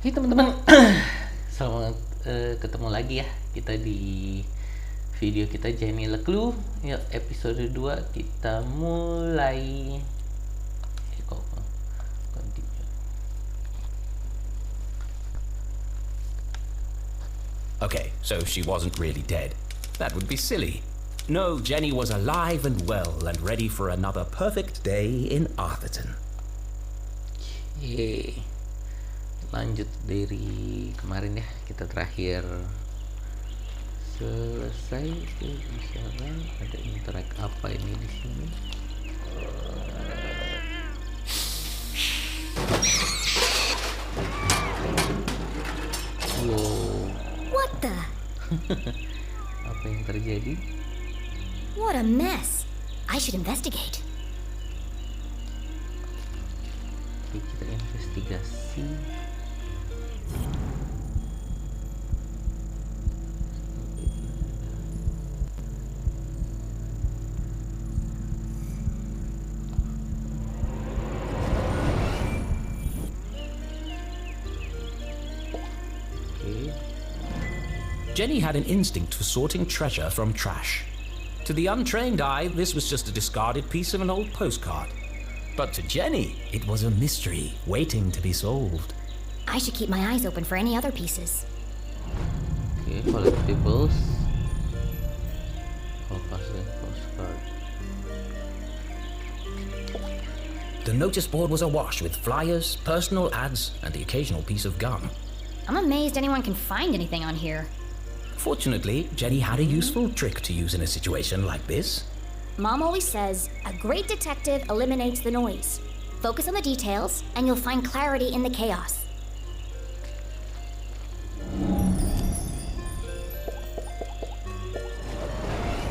Hai teman-teman, selamat ketemu lagi ya kita di video kita Jenny LeClue ya, episode 2 kita mulai. Okay, so she wasn't really dead. That would be silly. No, Jenny was alive and well and ready for another perfect day in Arthurton. Oke, lanjut dari kemarin ya, kita terakhir selesai. Misalkan ada interact apa ini di sini? Wow. What the? Apa yang terjadi? What a mess. I should investigate. Oke, kita investigasi. Jenny had an instinct for sorting treasure from trash. To the untrained eye, this was just a discarded piece of an old postcard. But to Jenny, it was a mystery waiting to be solved. I should keep my eyes open for any other pieces. Oke, collectibles. Kompas dan postcard. The notice board was awash with flyers, personal ads, and the occasional piece of gum. I'm amazed anyone can find anything on here. Fortunately, Jenny had a useful trick to use in a situation like this. Mom always says, a great detective eliminates the noise. Focus on the details, and you'll find clarity in the chaos.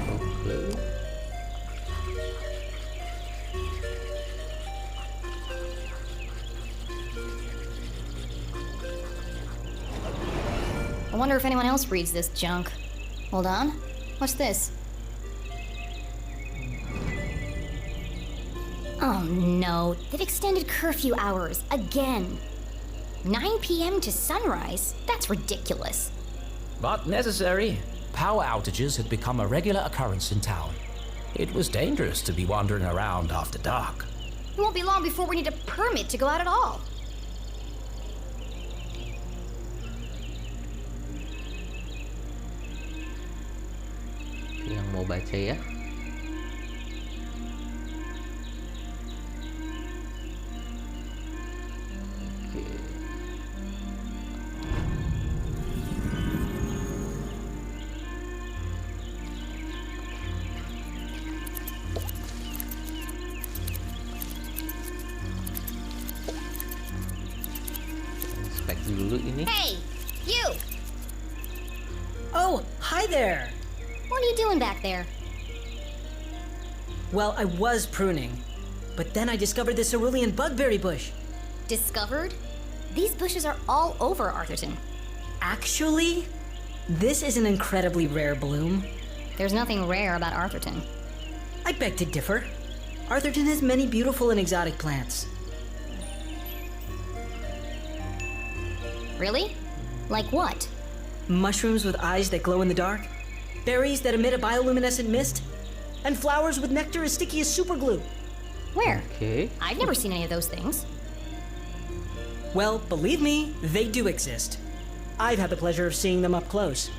Oke. I wonder if anyone else reads this junk. Hold on. What's this? Oh no, they've extended curfew hours again. 9 p.m. to sunrise? That's ridiculous. But necessary. Power outages had become a regular occurrence in town. It was dangerous to be wandering around after dark. It won't be long before we need a permit to go out at all. Yang mau baca ya. Oke. Inspect dulu ini. Hey, you! Oh, hi there! What are you doing back there? Well, I was pruning, but then I discovered this cerulean bugberry bush. Discovered? These bushes are all over Arthurton. Actually, this is an incredibly rare bloom. There's nothing rare about Arthurton. I beg to differ. Arthurton has many beautiful and exotic plants. Really? Like what? Mushrooms with eyes that glow in the dark, berries that emit a bioluminescent mist, and flowers with nectar as sticky as superglue. Where? Oke. I've never seen any of those things. Well, believe me, they do exist. I've had the pleasure of seeing them up close.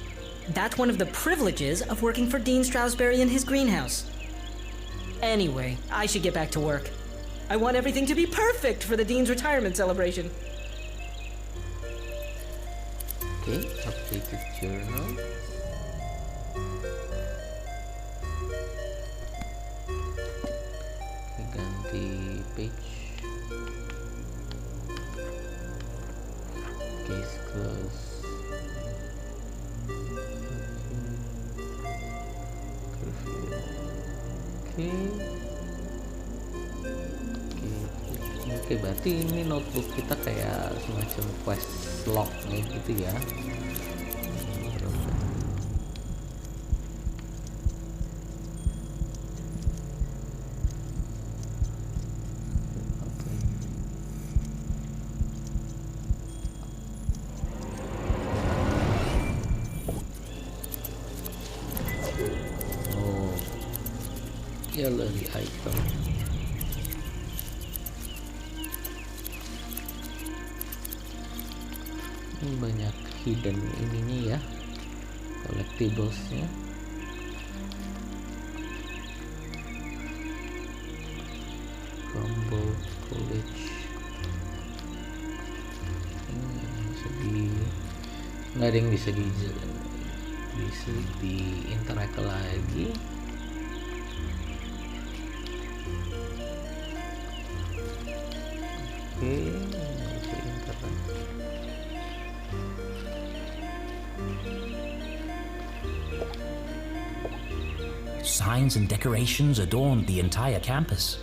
That's one of the privileges of working for Dean Straussberry in his greenhouse. Anyway, I should get back to work. I want everything to be perfect for the Dean's retirement celebration. Oke, updated journal. Oke, ganti page. Case close. Oke. Oke, berarti ini notebook kita kayak semacam quest log nih gitu ya. gallery item. Ini banyak hidden ininya ya, collectiblesnya. Combo college. Bisa nggak ada yang bisa di interact lagi. Oke, bisa interact. Signs and decorations adorned the entire campus.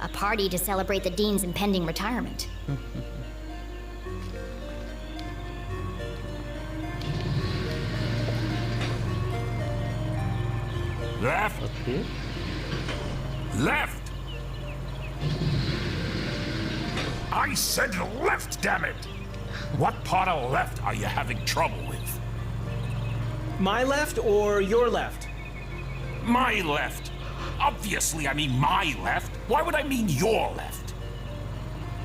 A party to celebrate the dean's impending retirement. Left! Oke. Left! I said left, damn it! What part of left are you having trouble with? My left or your left? My left. Obviously, I mean my left. Why would I mean your left?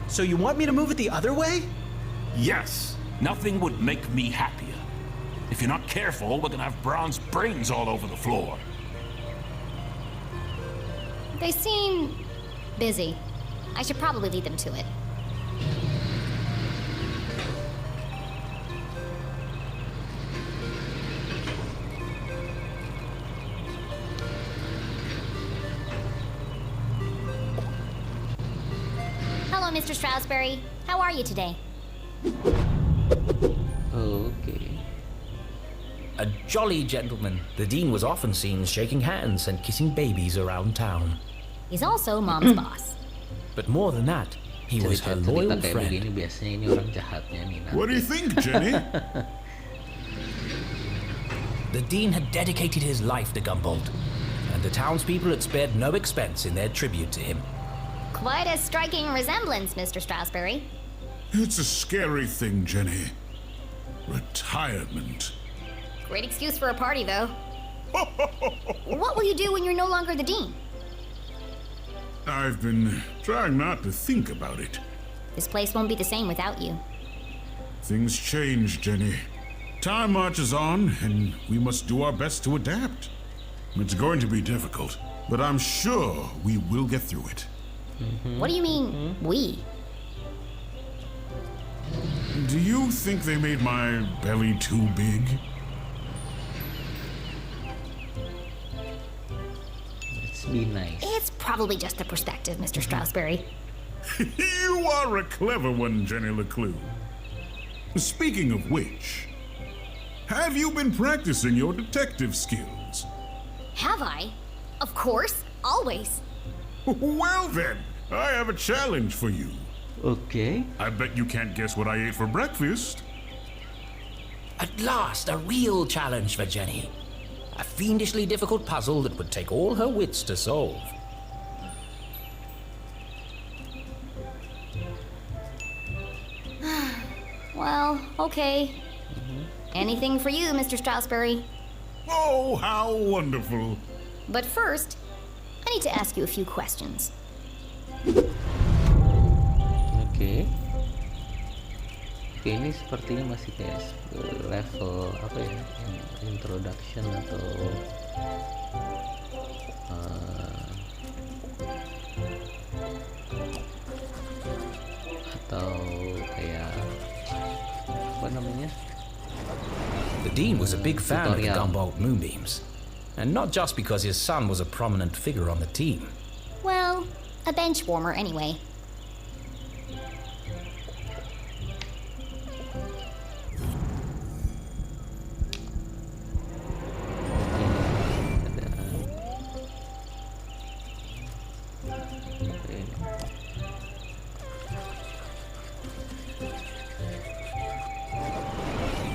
So you want me to move it the other way? Yes, nothing would make me happier. If you're not careful, we're gonna have bronze brains all over the floor. They seem busy. I should probably lead them to it. Hello, Mr. Straussberry. How are you today? Okay. A jolly gentleman, the dean was often seen shaking hands and kissing babies around town. He's also Mom's boss. But more than that, he was her loyal Cerita-cerita kayak friend. begini biasanya ini orang jahatnya nih. What do you think, Jenny? The dean had dedicated his life to Gumboldt, and the townspeople had spared no expense in their tribute to him. Quite a striking resemblance, Mr. Straussberry. It's a scary thing, Jenny. Retirement. Great excuse for a party, though. What will you do when you're no longer the dean? I've been trying not to think about it. This place won't be the same without you. Things change, Jenny. Time marches on, and we must do our best to adapt. It's going to be difficult, but I'm sure we will get through it. What do you mean, we? Do you think they made my belly too big? Let's be nice. It's probably just a perspective, Mr. Straussberry. You are a clever one, Jenny LeClue. Speaking of which, have you been practicing your detective skills? Have I? Of course, always. Well then, I have a challenge for you. Okay. I bet you can't guess what I ate for breakfast. At last, a real challenge for Jenny. A fiendishly difficult puzzle that would take all her wits to solve. Well, okay. Anything for you, Mr. Straussberry. Oh, how wonderful. But first, I need to ask you a few questions. Oke. Oke, ini sepertinya masih kayak level apa ya? Introduction atau kayak apa namanya? The dean was a big fan of the Tutorial. Gumboldt moonbeams. And not just because his son was a prominent figure on the team. Well, a bench warmer anyway.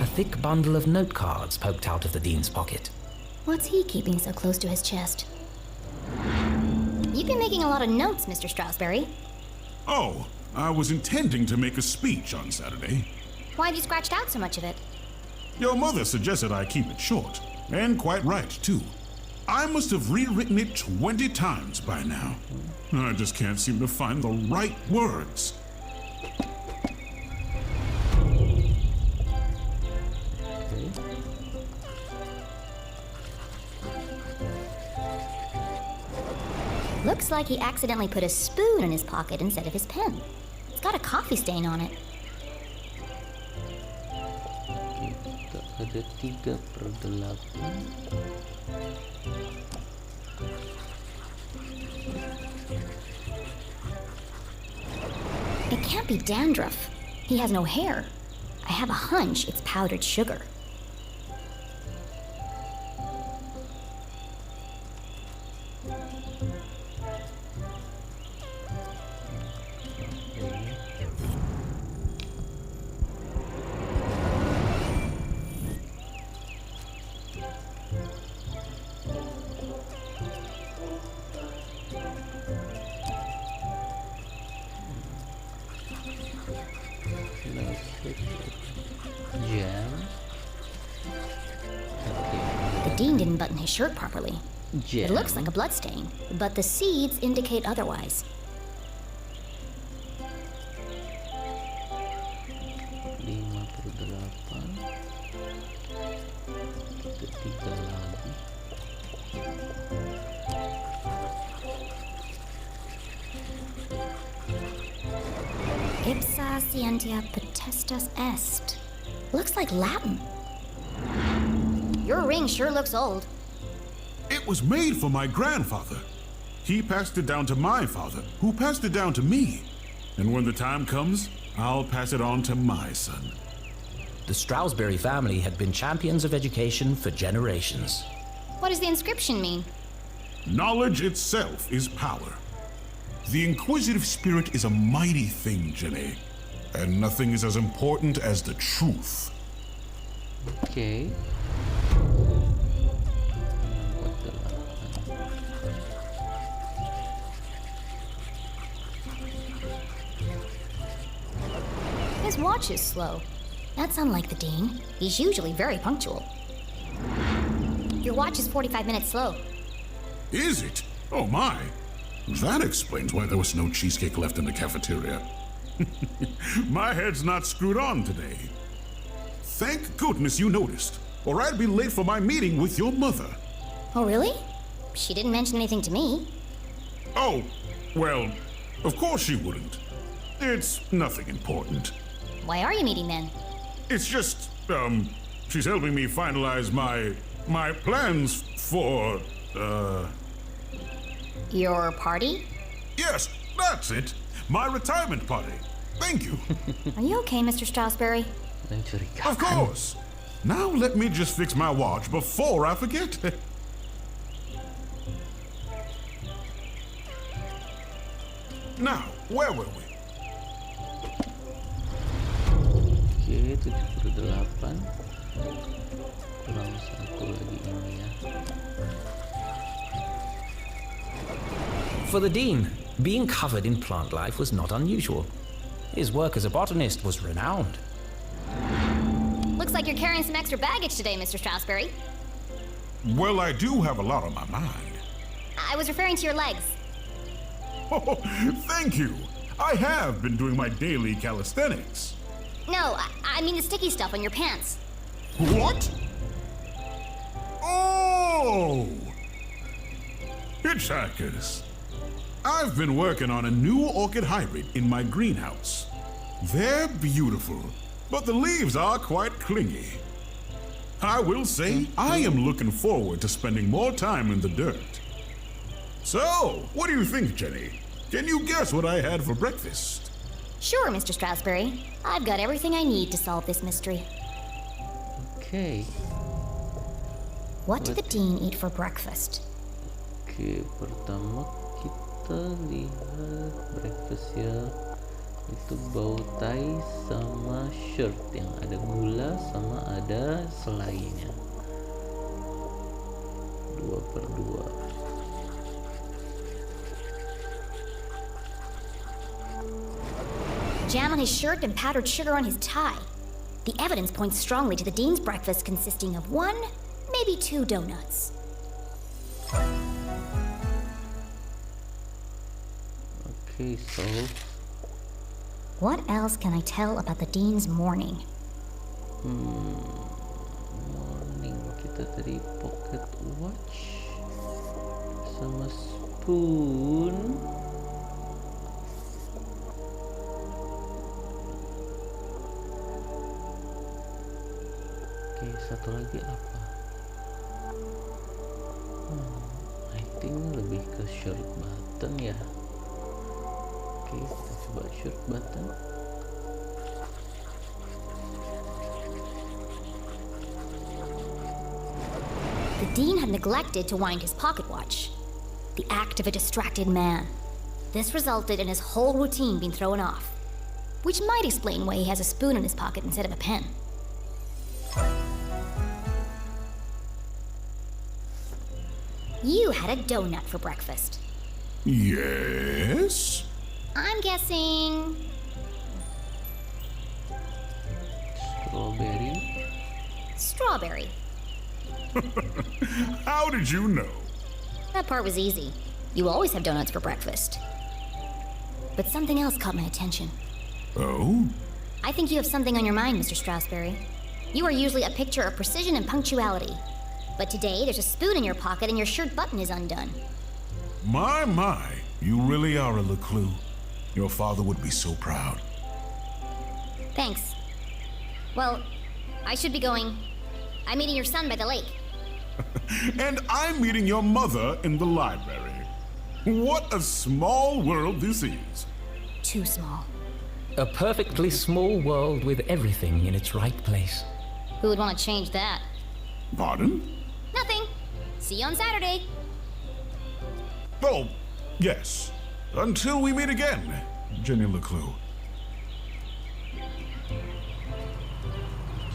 A thick bundle of note cards poked out of the dean's pocket. What's he keeping so close to his chest? You've been making a lot of notes, Mr. Straussberry. Oh, I was intending to make a speech on Saturday. Why'd you scratched out so much of it? Your mother suggested I keep it short, and quite right, too. I must have rewritten it 20 times by now. I just can't seem to find the right words. Looks like he accidentally put a spoon in his pocket instead of his pen. It's got a coffee stain on it. Ada 3/8. It can't be dandruff. He has no hair. I have a hunch it's powdered sugar. Jam. The dean didn't button his shirt properly. Jam. It looks like a blood stain, but the seeds indicate otherwise. 5/8. Kita 3 lagi. Ipsa scientia potestas est. Looks like Latin. Your ring sure looks old. It was made for my grandfather. He passed it down to my father, who passed it down to me. And when the time comes, I'll pass it on to my son. The Straussberry family had been champions of education for generations. What does the inscription mean? Knowledge itself is power. The inquisitive spirit is a mighty thing, Jenny. And nothing is as important as the truth. Okay. His watch is slow. That's unlike the dean. He's usually very punctual. Your watch is 45 minutes slow. Is it? Oh my. That explains why there was no cheesecake left in the cafeteria. My head's not screwed on today. Thank goodness you noticed, or I'd be late for my meeting with your mother. Oh, really? She didn't mention anything to me. Oh, well, of course she wouldn't. It's nothing important. Why are you meeting then? It's just, she's helping me finalize my plans for, Your party? yes, that's it. My retirement party. Thank you. Are you okay, Mr. Straussberry? Mencurigakan. Of course. Now let me just fix my watch before I forget. Now, where were we? Oke, 78. Kurang 1 lagi ini ya. For the dean, being covered in plant life was not unusual. His work as a botanist was renowned. Looks like you're carrying some extra baggage today, Mr. Straussberry. Well, I do have a lot on my mind. I was referring to your legs. Oh, thank you. I have been doing my daily calisthenics. No, I mean the sticky stuff on your pants. What? Oh! Hitchhikers. I've been working on a new orchid hybrid in my greenhouse. They're beautiful, but the leaves are quite clingy. I will say, I am looking forward to spending more time in the dirt. So, what do you think, Jenny? Can you guess what I had for breakfast? Sure, Mr. Straussberry. I've got everything I need to solve this mystery. Oke. What did the dean eat for breakfast? Oke, pertama kita lihat breakfast ya. Itu bow tie sama shirt yang ada gula sama ada selainya. 2/2. Jam on his shirt and powdered sugar on his tie. The evidence points strongly to the dean's breakfast consisting of 1, maybe 2 donuts. Okay, so What else can I tell about the Dean's morning? morning kita tadi pocket watch sama spoon. Oke, satu lagi apa? I think lebih ke short button ya. Oke, kita coba short button. The Dean had neglected to wind his pocket watch. The act of a distracted man. This resulted in his whole routine being thrown off, which might explain why he has a spoon in his pocket instead of a pen. You had a donut for breakfast. Yes? I'm guessing... Strawberry. strawberry. How did you know? That part was easy. You always have donuts for breakfast. But something else caught my attention. Oh? I think you have something on your mind, Mr. Straussberry. You are usually a picture of precision and punctuality. But today, there's a spoon in your pocket and your shirt button is undone. My, you really are a LeClue. Your father would be so proud. Thanks. Well, I should be going. I'm meeting your son by the lake. And I'm meeting your mother in the library. What a small world this is. Too small. A perfectly small world with everything in its right place. Who would want to change that? Pardon? Nothing. See you on Saturday. Oh, yes. Until we meet again, Jenny LeClue.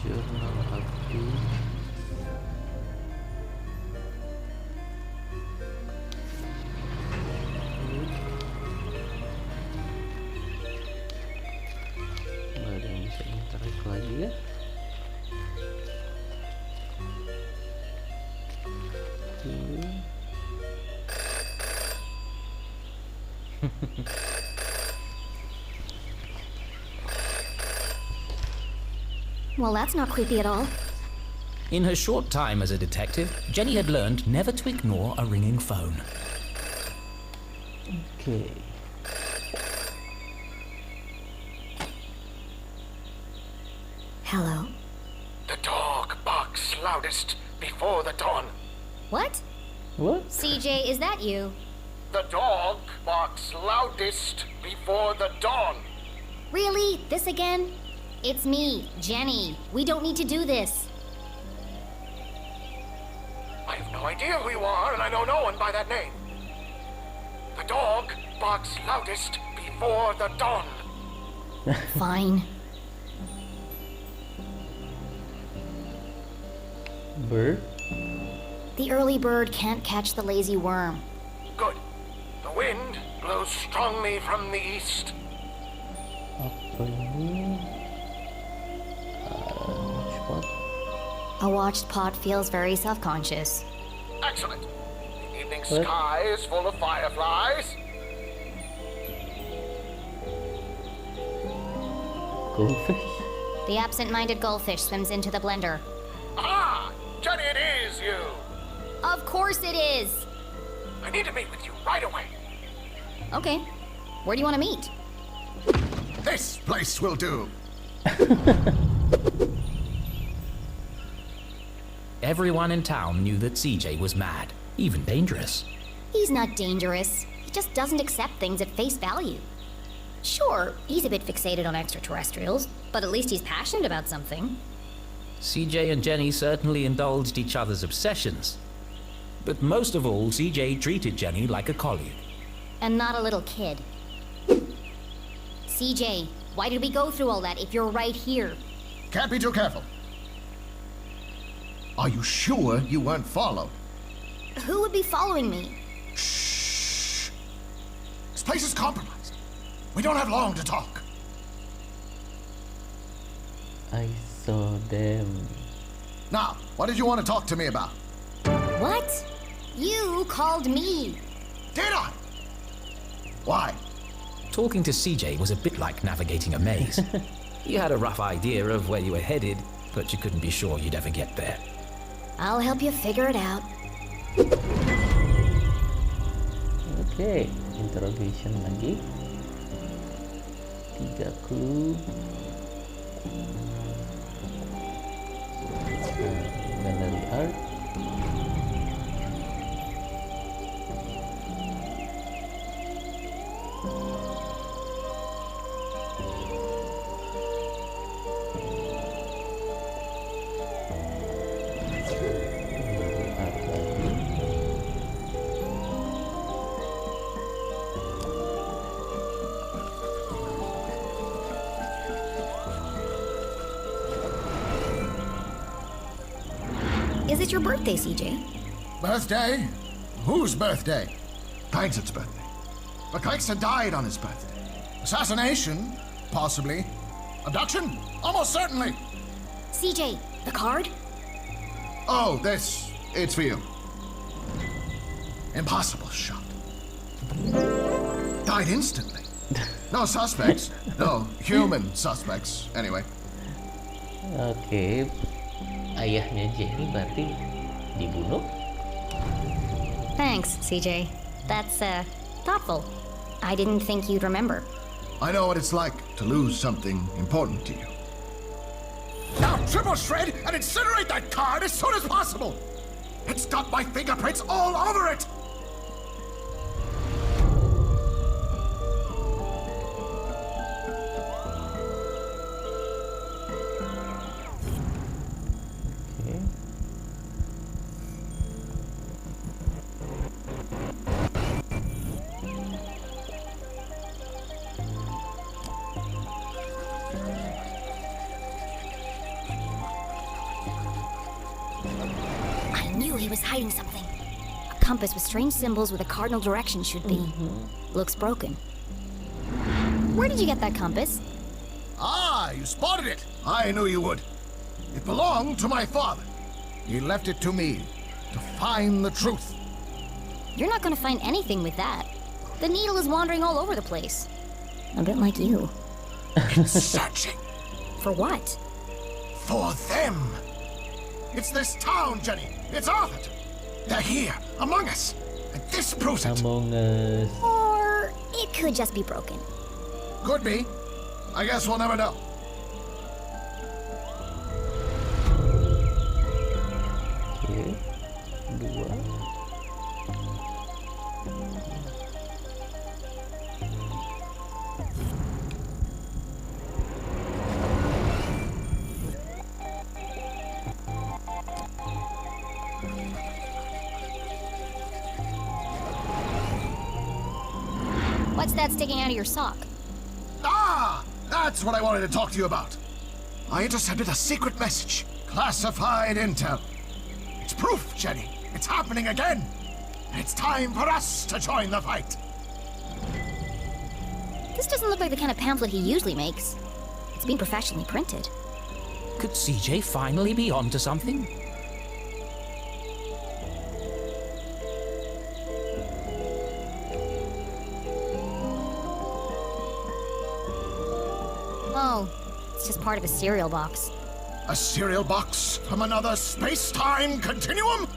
Journal update. Nggak ada yang bisa interact lagi ya. Well, that's not creepy at all. In her short time as a detective, Jenny had learned never to ignore a ringing phone. Okay. Hello? The dog barks loudest before the dawn. What? What? CJ, is that you? The dog barks loudest before the dawn. Really? This again? It's me, Jenny. We don't need to do this. I have no idea who you are, and I know no one by that name. The dog barks loudest before the dawn. Fine. Bird? The early bird can't catch the lazy worm. Good. The wind blows strongly from the east. Apa ini? Spot. A watched pot feels very self-conscious. Excellent. The evening What? sky is full of fireflies. Goldfish? The absent-minded goldfish swims into the blender. Ah! Jenny, it is you! Of course it is! I need to meet with you right away. Okay. Where do you want to meet? This place will do. Everyone in town knew that CJ was mad, even dangerous. He's not dangerous. He just doesn't accept things at face value. Sure, he's a bit fixated on extraterrestrials, but at least he's passionate about something. CJ and Jenny certainly indulged each other's obsessions. But most of all, CJ treated Jenny like a colleague. And not a little kid. CJ, why did we go through all that if you're right here? Can't be too careful. Are you sure you weren't followed? Who would be following me? Shh. This place is compromised. We don't have long to talk. I saw them. Now, what did you want to talk to me about? What? You called me. Did I? Why? Talking to CJ was a bit like navigating a maze. You had a rough idea of where you were headed, but you couldn't be sure you'd ever get there. I'll help you figure it out. Oke, interrogation lagi. 3 clue. Gallery art. Is it your birthday, CJ? Birthday? Whose birthday? Clankson's birthday. But Clankson died on his birthday. Assassination? Possibly. Abduction? Almost certainly. CJ, the card? Oh, this. It's for you. Impossible shot. Died instantly. No suspects. No human suspects, anyway. Oke, ayahnya Jenny berarti dibunuh. Thanks, CJ. That's, thoughtful. I didn't think you'd remember. I know what it's like to lose something important to you. Now triple shred and incinerate that card as soon as possible! It's got my fingerprints all over it! Oke. I knew he was hiding something. A compass with strange symbols where the cardinal direction should be. Looks broken. Where did you get that compass? Ah, you spotted it! I knew you would. It belonged to my father. He left it to me to find the truth. You're not gonna find anything with that. The needle is wandering all over the place. A bit like you. It's searching For what? for them. It's this town, Jenny. It's Arthurton. They're here, among us. And this proves it. Among Us. Or it could just be broken. Could be. I guess we'll never know. Oke. 2. What's that sticking out of your sock? Ah! That's what I wanted to talk to you about. I intercepted a secret message. Classified intel. It's proof, Jenny. It's happening again. And it's time for us to join the fight. This doesn't look like the kind of pamphlet he usually makes. It's been professionally printed. Could CJ finally be onto something? Oh, it's just part of a cereal box. A cereal box from another space-time continuum?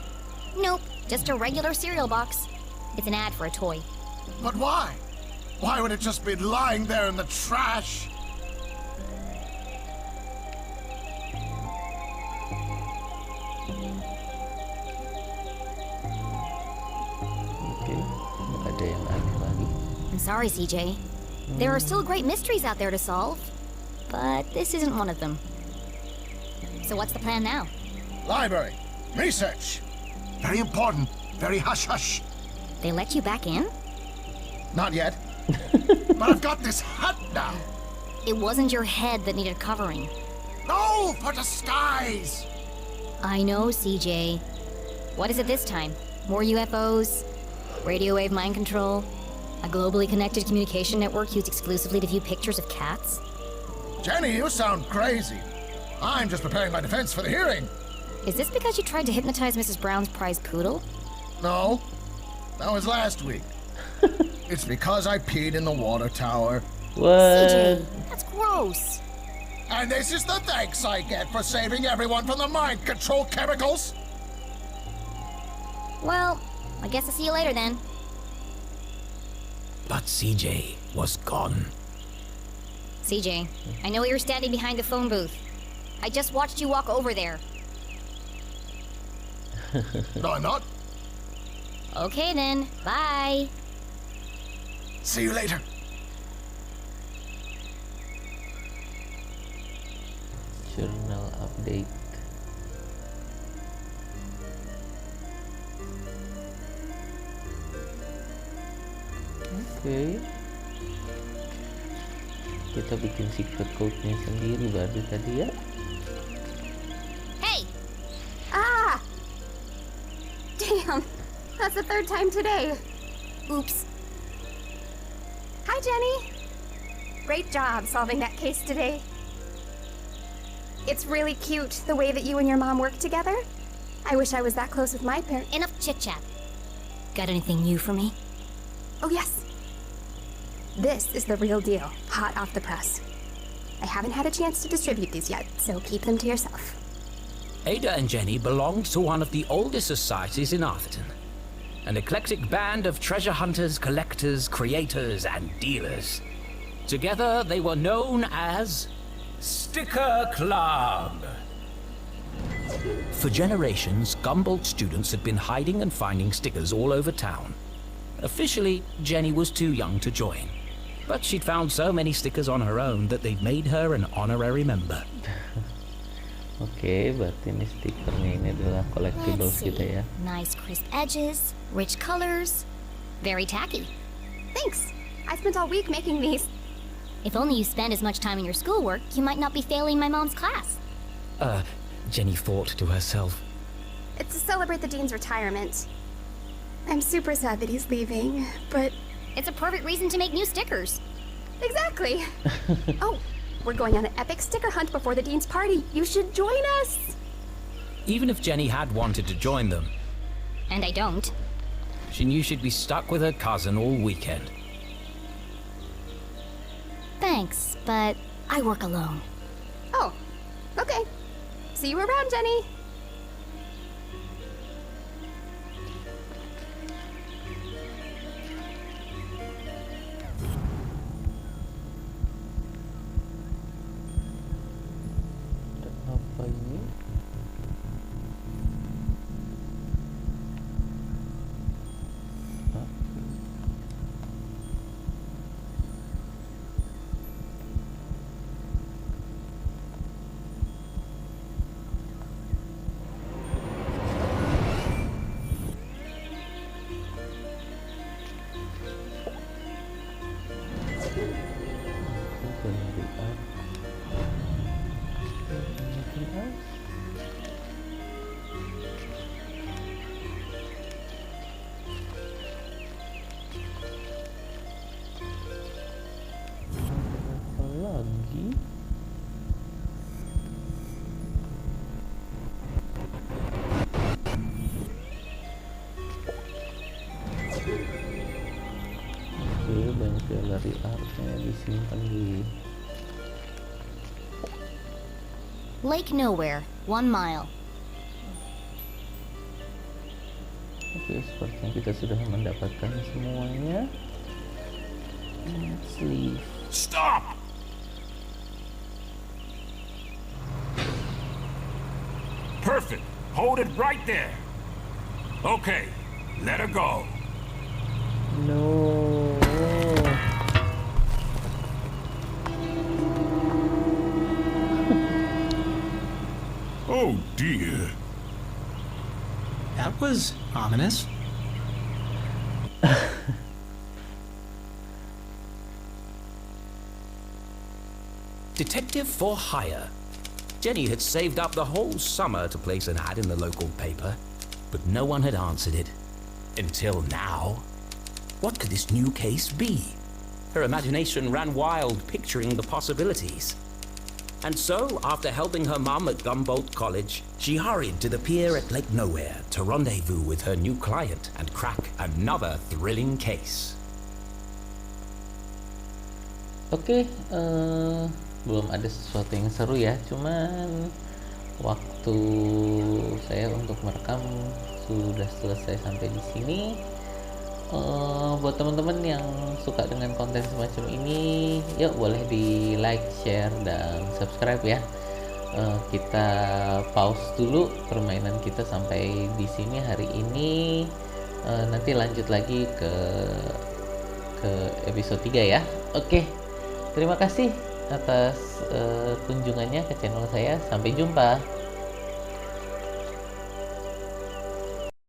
Nope, just a regular cereal box. It's an ad for a toy. But why? Why would it just be lying there in the trash? Oke. Ada yang aneh lagi. I'm sorry, CJ. There are still great mysteries out there to solve, but this isn't one of them. So what's the plan now? Library. Research. Very important. Very hush-hush. They let you back in? Not yet. But I've got this hat now. It wasn't your head that needed covering. No, for disguise. I know, CJ. What is it this time? More UFOs? Radio wave mind control? A globally connected communication network used exclusively to view pictures of cats? Jenny, you sound crazy. I'm just preparing my defense for the hearing. Is this because you tried to hypnotize Mrs. Brown's prize poodle? No, that was last week. It's because I peed in the water tower. What? CJ, that's gross. And this is the thanks I get for saving everyone from the mind control chemicals? Well, I guess I'll see you later then. But CJ was gone. CJ, I know you're standing behind the phone booth. I just watched you walk over there. No, I'm not. Okay then, bye. See you later. Journal update. Oke. Kita bikin secret code-nya sendiri baru tadi ya. Hey! Ah! Damn, that's the third time today. Oops. Hi, Jenny. Great job solving that case today. It's really cute the way that you and your mom work together. I wish I was that close with my parents. Enough chit-chat. Got anything new for me? Oh, yes. This is the real deal, hot off the press. I haven't had a chance to distribute these yet, so keep them to yourself. Ada and Jenny belonged to one of the oldest societies in Arthurton. An eclectic band of treasure hunters, collectors, creators, and dealers. Together, they were known as Sticker Club. For generations, Gumboldt students had been hiding and finding stickers all over town. Officially, Jenny was too young to join. But she'd found so many stickers on her own that they'd made her an honorary member. Oke, berarti ini stikernya ini adalah Let's collectibles see. gitu ya. Nice crisp edges, rich colors, very tacky. Thanks. I spent all week making these. If only you spend as much time in your schoolwork, you might not be failing my mom's class. Jenny thought to herself. It's to celebrate the dean's retirement. I'm super sad that he's leaving, but It's a perfect reason to make new stickers. exactly. Oh, we're going on an epic sticker hunt before the dean's party. You should join us. Even if Jenny had wanted to join them, And I don't. she knew she'd be stuck with her cousin all weekend. Thanks, but I work alone. Oh, okay. See you around, Jenny. Apa ini? Hah? Dari anything else? Apa lagi? Oke, banyak galeri artnya disimpan di Lake Nowhere, 1 mile. Oke, sepertinya kita sudah mendapatkan semuanya. Let's leave. Stop! Perfect. Hold it right there. Okay, let her go. No. Oh dear. That was ominous. Detective for hire. Jenny had saved up the whole summer to place an ad in the local paper, but no one had answered it. Until now. What could this new case be? Her imagination ran wild, picturing the possibilities. And so, after helping her mum at Gumboldt College, she hurried to the pier at Lake Nowhere to rendezvous with her new client and crack another thrilling case. Oke, belum ada sesuatu yang seru ya, cuman waktu saya untuk merekam sudah selesai sampai di sini. Buat teman-teman yang suka dengan konten semacam ini, yuk boleh di like, share, dan subscribe ya. Kita pause dulu permainan kita sampai di sini hari ini. Nanti lanjut lagi ke episode 3 ya. Oke, terima kasih atas kunjungannya ke channel saya. Sampai jumpa.